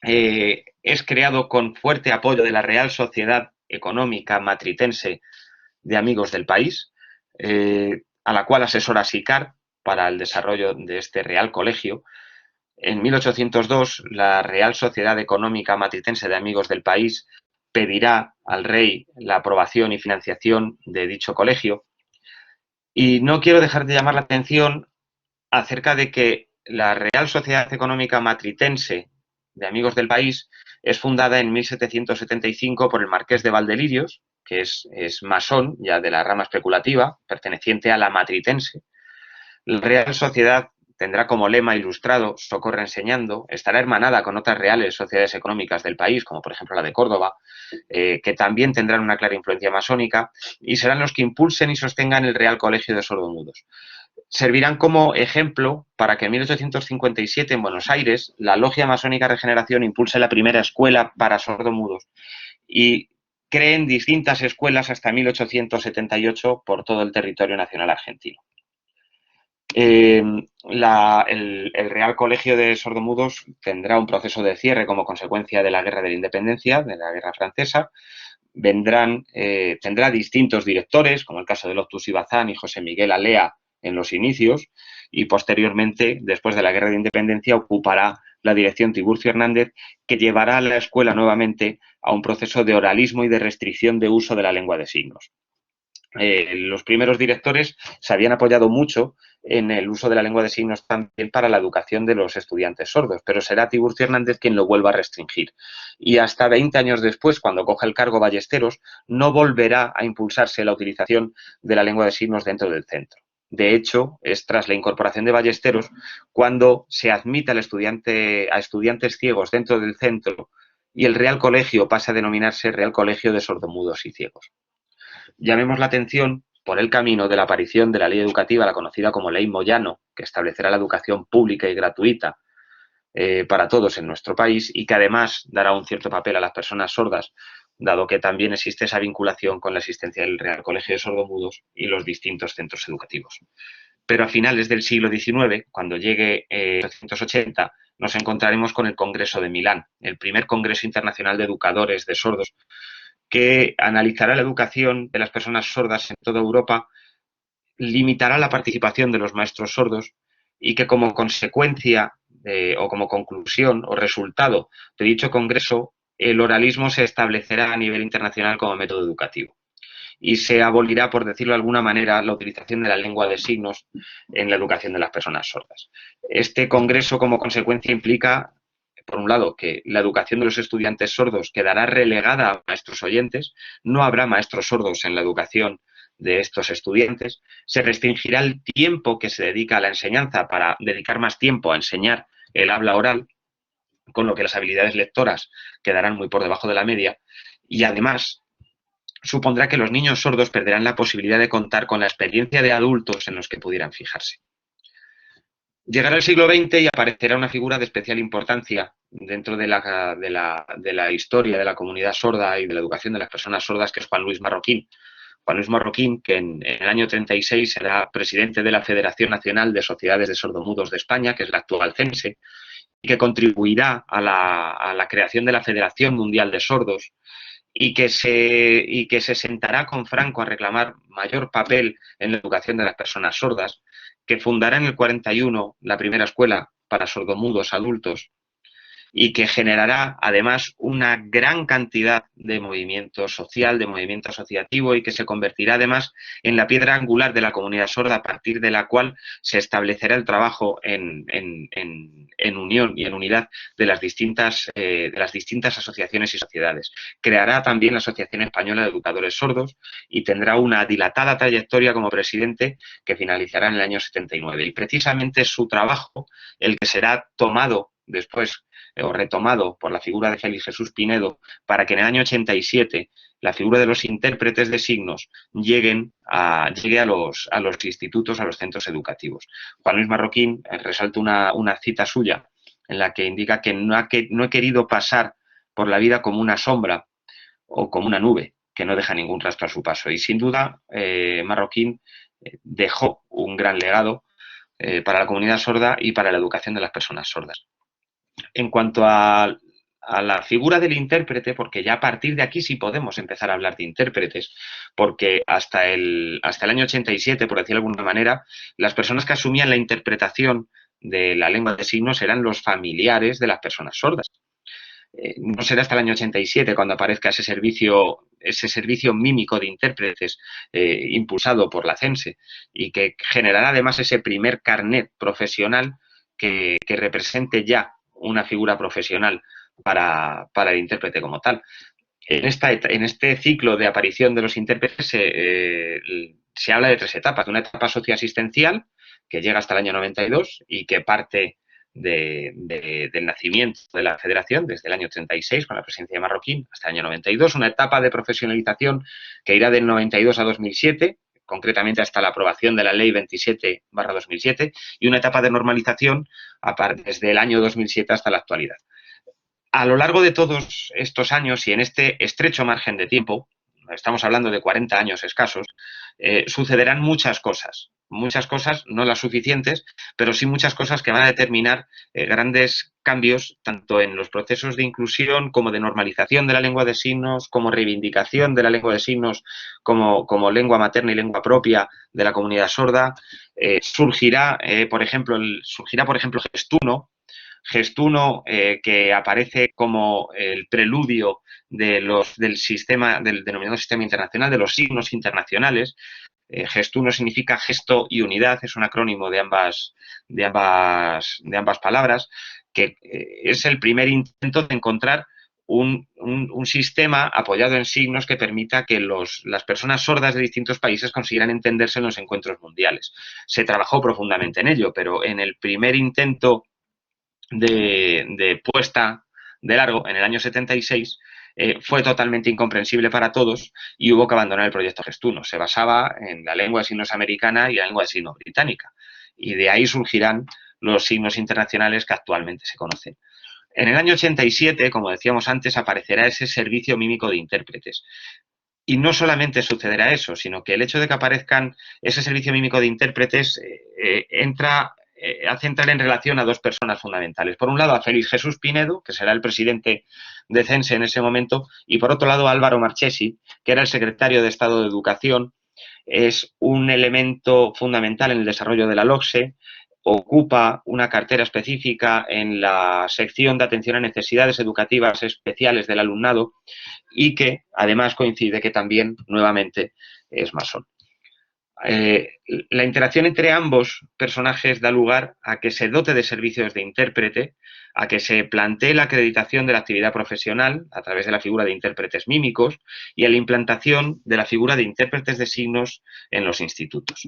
es creado con fuerte apoyo de la Real Sociedad Económica Matritense de Amigos del País, a la cual asesora Sicard para el desarrollo de este Real Colegio. En 1802, la Real Sociedad Económica Matritense de Amigos del País pedirá al rey la aprobación y financiación de dicho colegio. Y no quiero dejar de llamar la atención acerca de que la Real Sociedad Económica Matritense de Amigos del País es fundada en 1775 por el Marqués de Valdelirios, que es masón ya de la rama especulativa, perteneciente a la Matritense. La Real Sociedad tendrá como lema ilustrado "Socorre enseñando", estará hermanada con otras reales sociedades económicas del país, como por ejemplo la de Córdoba, que también tendrán una clara influencia masónica, y serán los que impulsen y sostengan el Real Colegio de Sordomudos. Servirán como ejemplo para que en 1857 en Buenos Aires la Logia Masónica Regeneración impulse la primera escuela para sordomudos y creen distintas escuelas hasta 1878 por todo el territorio nacional argentino. El Real Colegio de Sordomudos tendrá un proceso de cierre como consecuencia de la Guerra de la Independencia, de la Guerra Francesa. Tendrá distintos directores, como el caso de Loftus y Bazán y José Miguel Alea en los inicios, y posteriormente, después de la Guerra de Independencia, ocupará la dirección Tiburcio Hernández, que llevará a la escuela nuevamente a un proceso de oralismo y de restricción de uso de la lengua de signos. Los primeros directores se habían apoyado mucho en el uso de la lengua de signos también para la educación de los estudiantes sordos, pero será Tiburcio Hernández quien lo vuelva a restringir. Y hasta 20 años después, cuando coja el cargo Ballesteros, no volverá a impulsarse la utilización de la lengua de signos dentro del centro. De hecho, es tras la incorporación de Ballesteros cuando se admite a estudiantes ciegos dentro del centro y el Real Colegio pasa a denominarse Real Colegio de Sordomudos y Ciegos. Llamemos la atención por el camino de la aparición de la ley educativa, la conocida como Ley Moyano, que establecerá la educación pública y gratuita para todos en nuestro país y que además dará un cierto papel a las personas sordas dado que también existe esa vinculación con la existencia del Real Colegio de Sordomudos y los distintos centros educativos. Pero a finales del siglo XIX, cuando llegue 1980, nos encontraremos con el Congreso de Milán, el primer Congreso Internacional de Educadores de Sordos, que analizará la educación de las personas sordas en toda Europa, limitará la participación de los maestros sordos y que como consecuencia o como conclusión o resultado de dicho congreso, el oralismo se establecerá a nivel internacional como método educativo y se abolirá, por decirlo de alguna manera, la utilización de la lengua de signos en la educación de las personas sordas. Este congreso, como consecuencia, implica, por un lado, que la educación de los estudiantes sordos quedará relegada a maestros oyentes, no habrá maestros sordos en la educación de estos estudiantes, se restringirá el tiempo que se dedica a la enseñanza para dedicar más tiempo a enseñar el habla oral, con lo que las habilidades lectoras quedarán muy por debajo de la media, y además supondrá que los niños sordos perderán la posibilidad de contar con la experiencia de adultos en los que pudieran fijarse. Llegará el siglo XX y aparecerá una figura de especial importancia dentro de la historia de la comunidad sorda y de la educación de las personas sordas, que es Juan Luis Marroquín. Juan Luis Marroquín, que en el año 36 será presidente de la Federación Nacional de Sociedades de Sordomudos de España, que es la actual CENSE, y que contribuirá a la creación de la Federación Mundial de Sordos, y que se sentará con Franco a reclamar mayor papel en la educación de las personas sordas, que fundará en el 41 la primera escuela para sordomudos adultos y que generará además una gran cantidad de movimiento social, de movimiento asociativo y que se convertirá además en la piedra angular de la comunidad sorda, a partir de la cual se establecerá el trabajo en unión y en unidad de las distintas asociaciones y sociedades. Creará también la Asociación Española de Educadores Sordos y tendrá una dilatada trayectoria como presidente que finalizará en el año 79. Y precisamente es su trabajo el que será tomado después o retomado por la figura de Félix Jesús Pinedo, para que en el año 87 la figura de los intérpretes de signos llegue a los institutos, a los centros educativos. Juan Luis Marroquín resalta una cita suya en la que indica que no he querido pasar por la vida como una sombra o como una nube que no deja ningún rastro a su paso. Y sin duda, Marroquín dejó un gran legado para la comunidad sorda y para la educación de las personas sordas. En cuanto a la figura del intérprete, porque ya a partir de aquí sí podemos empezar a hablar de intérpretes, porque hasta el año 87, por decirlo de alguna manera, las personas que asumían la interpretación de la lengua de signos eran los familiares de las personas sordas. No será hasta el año 87 cuando aparezca ese servicio mímico de intérpretes impulsado por la CENSE y que generará además ese primer carnet profesional que represente ya una figura profesional para el intérprete como tal. En este ciclo de aparición de los intérpretes se habla de tres etapas. De una etapa socioasistencial que llega hasta el año 92 y que parte del nacimiento de la federación desde el año 36 con la presidencia de Marroquín hasta el año 92, una etapa de profesionalización que irá del 92 a 2007, concretamente hasta la aprobación de la ley 27/2007, y una etapa de normalización desde el año 2007 hasta la actualidad. A lo largo de todos estos años y en este estrecho margen de tiempo, estamos hablando de 40 años escasos, sucederán muchas cosas, no las suficientes, pero sí muchas cosas que van a determinar grandes cambios tanto en los procesos de inclusión como de normalización de la lengua de signos, como reivindicación de la lengua de signos como lengua materna y lengua propia de la comunidad sorda. Surgirá, por ejemplo, Gestuno, que aparece como el preludio del denominado sistema internacional, de los signos internacionales. Gestuno significa gesto y unidad, es un acrónimo de ambas palabras, que es el primer intento de encontrar un sistema apoyado en signos que permita que las personas sordas de distintos países consiguieran entenderse en los encuentros mundiales. Se trabajó profundamente en ello, pero en el primer intento de puesta de largo en el año 76 fue totalmente incomprensible para todos y hubo que abandonar el proyecto Gestuno. Se basaba en la lengua de signos americana y la lengua de signos británica y de ahí surgirán los signos internacionales que actualmente se conocen. En el año 87, como decíamos antes, aparecerá ese servicio mímico de intérpretes. Y no solamente sucederá eso, sino que el hecho de que aparezcan ese servicio mímico de intérpretes hace entrar en relación a dos personas fundamentales. Por un lado, a Félix Jesús Pinedo, que será el presidente de CENSE en ese momento, y por otro lado, a Álvaro Marchesi, que era el secretario de Estado de Educación. Es un elemento fundamental en el desarrollo de la LOCSE, ocupa una cartera específica en la sección de atención a necesidades educativas especiales del alumnado y que además coincide que también nuevamente es masón. La interacción entre ambos personajes da lugar a que se dote de servicios de intérprete, a que se plantee la acreditación de la actividad profesional a través de la figura de intérpretes mímicos y a la implantación de la figura de intérpretes de signos en los institutos.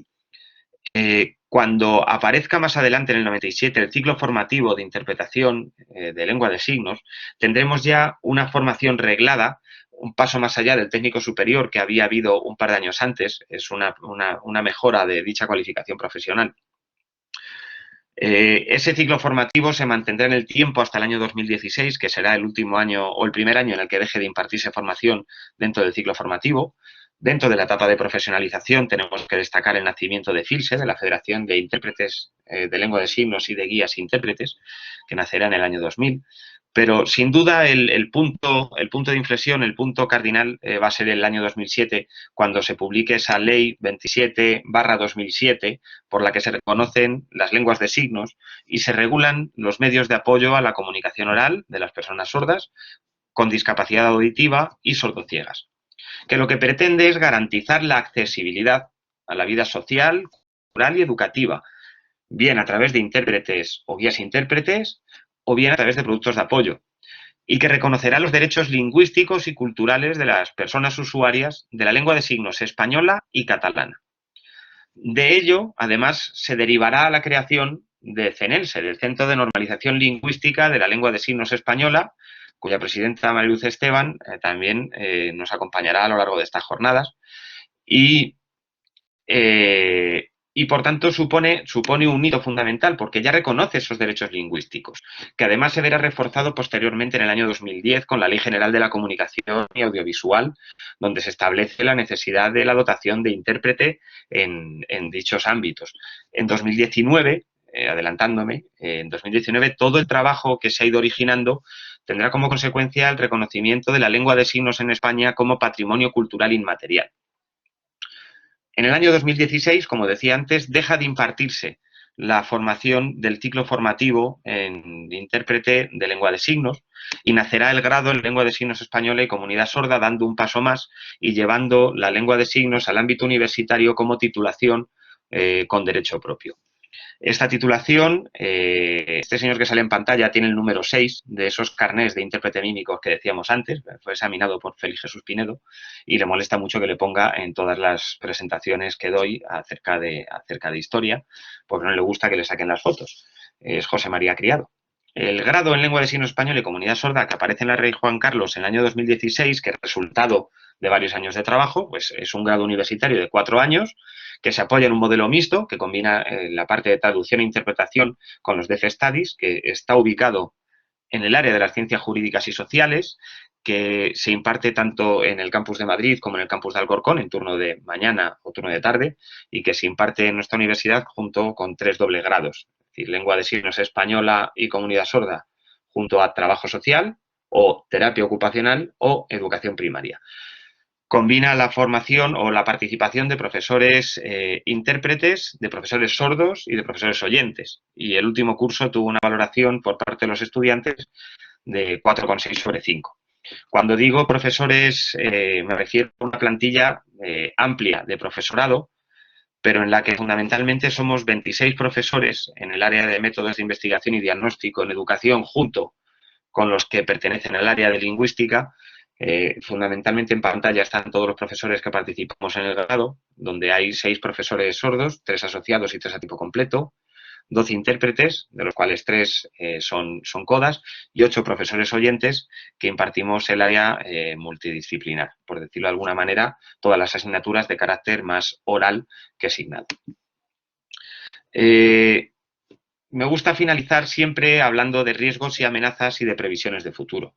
Cuando aparezca más adelante en el 97 el ciclo formativo de interpretación de lengua de signos, tendremos ya una formación reglada, un paso más allá del técnico superior que había habido un par de años antes, es una mejora de dicha cualificación profesional. Ese ciclo formativo se mantendrá en el tiempo hasta el año 2016, que será el último año o el primer año en el que deje de impartirse formación dentro del ciclo formativo. Dentro de la etapa de profesionalización tenemos que destacar el nacimiento de FILSE, de la Federación de Intérpretes de Lengua de Signos y de Guías Intérpretes, que nacerá en el año 2000. Pero sin duda el punto de inflexión, el punto cardinal va a ser el año 2007, cuando se publique esa ley 27/2007, por la que se reconocen las lenguas de signos y se regulan los medios de apoyo a la comunicación oral de las personas sordas con discapacidad auditiva y sordociegas, que lo que pretende es garantizar la accesibilidad a la vida social, cultural y educativa, bien a través de intérpretes o guías intérpretes, o bien a través de productos de apoyo, y que reconocerá los derechos lingüísticos y culturales de las personas usuarias de la lengua de signos española y catalana. De ello, además, se derivará la creación de CENELSE, del Centro de Normalización Lingüística de la Lengua de Signos Española, cuya presidenta Mariluz Esteban también nos acompañará a lo largo de estas jornadas. Y por tanto supone un hito fundamental, porque ya reconoce esos derechos lingüísticos, que además se verá reforzado posteriormente en el año 2010 con la Ley General de la Comunicación y Audiovisual, donde se establece la necesidad de la dotación de intérprete en dichos ámbitos. En 2019, adelantándome, en 2019 todo el trabajo que se ha ido originando tendrá como consecuencia el reconocimiento de la lengua de signos en España como patrimonio cultural inmaterial. En el año 2016, como decía antes, deja de impartirse la formación del ciclo formativo en intérprete de lengua de signos y nacerá el grado en lengua de signos española y comunidad sorda, dando un paso más y llevando la lengua de signos al ámbito universitario como titulación con derecho propio. Esta titulación, este señor que sale en pantalla tiene el número 6 de esos carnés de intérprete mímico que decíamos antes, fue examinado por Félix Jesús Pinedo y le molesta mucho que le ponga en todas las presentaciones que doy acerca de historia, porque no le gusta que le saquen las fotos. Es José María Criado. El grado en lengua de signos español y comunidad sorda que aparece en la Rey Juan Carlos en el año 2016, que es resultado de varios años de trabajo, pues es un grado universitario de 4 años, que se apoya en un modelo mixto que combina la parte de traducción e interpretación con los Deaf Studies, que está ubicado en el área de las ciencias jurídicas y sociales, que se imparte tanto en el campus de Madrid como en el campus de Alcorcón en turno de mañana o turno de tarde, y que se imparte en nuestra universidad junto con 3 dobles grados, es decir, lengua de signos española y comunidad sorda, junto a trabajo social o terapia ocupacional o educación primaria. Combina la formación o la participación de profesores intérpretes, de profesores sordos y de profesores oyentes. Y el último curso tuvo una valoración por parte de los estudiantes de 4,6 sobre 5. Cuando digo profesores, me refiero a una plantilla amplia de profesorado, pero en la que fundamentalmente somos 26 profesores en el área de métodos de investigación y diagnóstico en educación, junto con los que pertenecen al área de lingüística. Fundamentalmente en pantalla están todos los profesores que participamos en el grado, donde hay 6 profesores sordos, 3 asociados y 3 a tiempo completo, 12 intérpretes, de los cuales 3 son codas, y 8 profesores oyentes que impartimos el área multidisciplinar, por decirlo de alguna manera, todas las asignaturas de carácter más oral que signado. me gusta finalizar siempre hablando de riesgos y amenazas y de previsiones de futuro.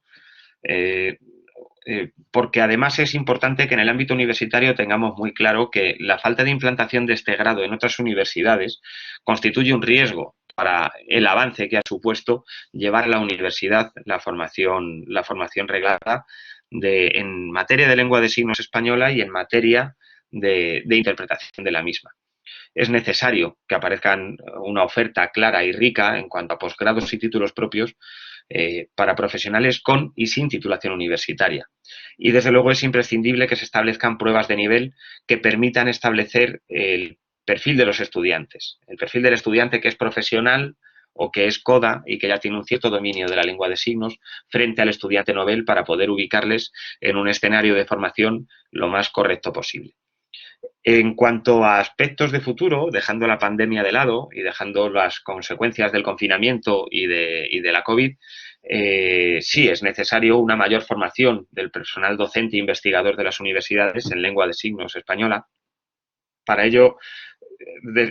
Porque además es importante que en el ámbito universitario tengamos muy claro que la falta de implantación de este grado en otras universidades constituye un riesgo para el avance que ha supuesto llevar a la universidad la formación reglada en materia de lengua de signos española y en materia de interpretación de la misma. Es necesario que aparezcan una oferta clara y rica en cuanto a posgrados y títulos propios para profesionales con y sin titulación universitaria. Y desde luego es imprescindible que se establezcan pruebas de nivel que permitan establecer el perfil de los estudiantes. El perfil del estudiante que es profesional o que es coda y que ya tiene un cierto dominio de la lengua de signos frente al estudiante novel para poder ubicarles en un escenario de formación lo más correcto posible. En cuanto a aspectos de futuro, dejando la pandemia de lado y dejando las consecuencias del confinamiento y de la COVID, sí es necesario una mayor formación del personal docente e investigador de las universidades en lengua de signos española. Para ello,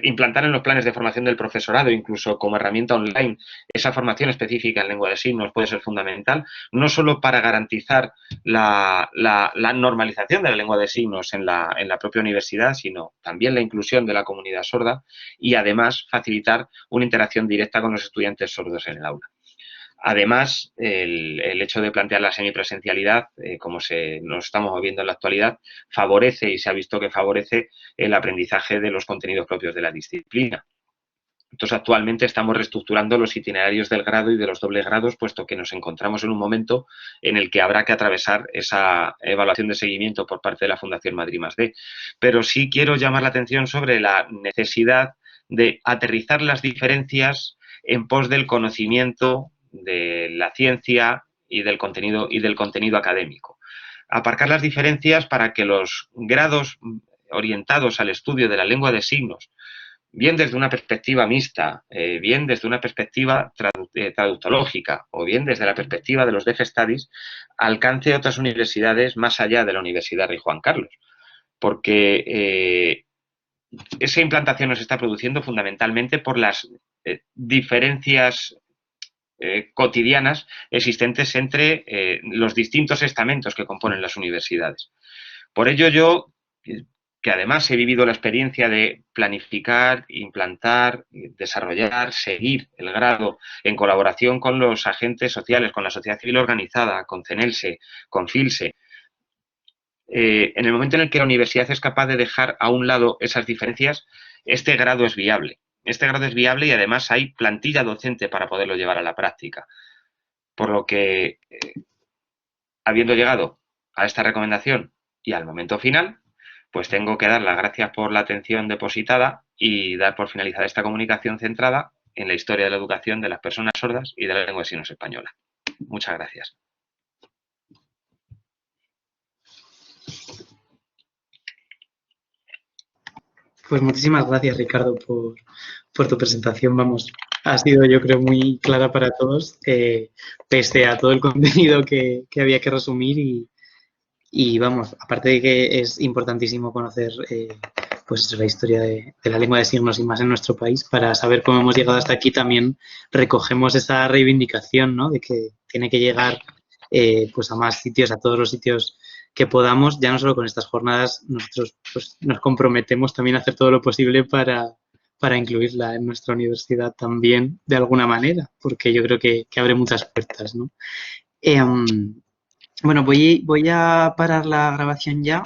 implantar en los planes de formación del profesorado, incluso como herramienta online, esa formación específica en lengua de signos puede ser fundamental, no solo para garantizar la normalización de la lengua de signos en la propia universidad, sino también la inclusión de la comunidad sorda y además facilitar una interacción directa con los estudiantes sordos en el aula. Además, el hecho de plantear la semipresencialidad, como nos estamos viendo en la actualidad, favorece y se ha visto que favorece el aprendizaje de los contenidos propios de la disciplina. Entonces, actualmente estamos reestructurando los itinerarios del grado y de los dobles grados, puesto que nos encontramos en un momento en el que habrá que atravesar esa evaluación de seguimiento por parte de la Fundación Madrid+D. Pero sí quiero llamar la atención sobre la necesidad de aterrizar las diferencias en pos del conocimiento de la ciencia y del contenido académico. Aparcar las diferencias para que los grados orientados al estudio de la lengua de signos, bien desde una perspectiva mixta, bien desde una perspectiva traductológica o bien desde la perspectiva de los Deaf Studies, alcance otras universidades más allá de la Universidad Rey Juan Carlos. Porque esa implantación nos está produciendo fundamentalmente por las diferencias cotidianas existentes entre los distintos estamentos que componen las universidades. Por ello yo, que además he vivido la experiencia de planificar, implantar, desarrollar, seguir el grado en colaboración con los agentes sociales, con la sociedad civil organizada, con CENELSE, con FILSE, en el momento en el que la universidad es capaz de dejar a un lado esas diferencias, este grado es viable. Este grado es viable y además hay plantilla docente para poderlo llevar a la práctica. Por lo que, habiendo llegado a esta recomendación y al momento final, pues tengo que dar las gracias por la atención depositada y dar por finalizada esta comunicación centrada en la historia de la educación de las personas sordas y de la lengua de signos española. Muchas gracias.
Pues muchísimas gracias, Ricardo, por tu presentación. Vamos, ha sido, yo creo, muy clara para todos, pese a todo el contenido que había que resumir y vamos, aparte de que es importantísimo conocer pues la historia de la lengua de signos y más en nuestro país, para saber cómo hemos llegado hasta aquí, también recogemos esa reivindicación, ¿no?, de que tiene que llegar pues a más sitios, a todos los sitios que podamos. Ya no solo con estas jornadas, nosotros pues nos comprometemos también a hacer todo lo posible para incluirla en nuestra universidad también, de alguna manera, porque yo creo que abre muchas puertas, ¿no? Bueno, voy a parar la grabación ya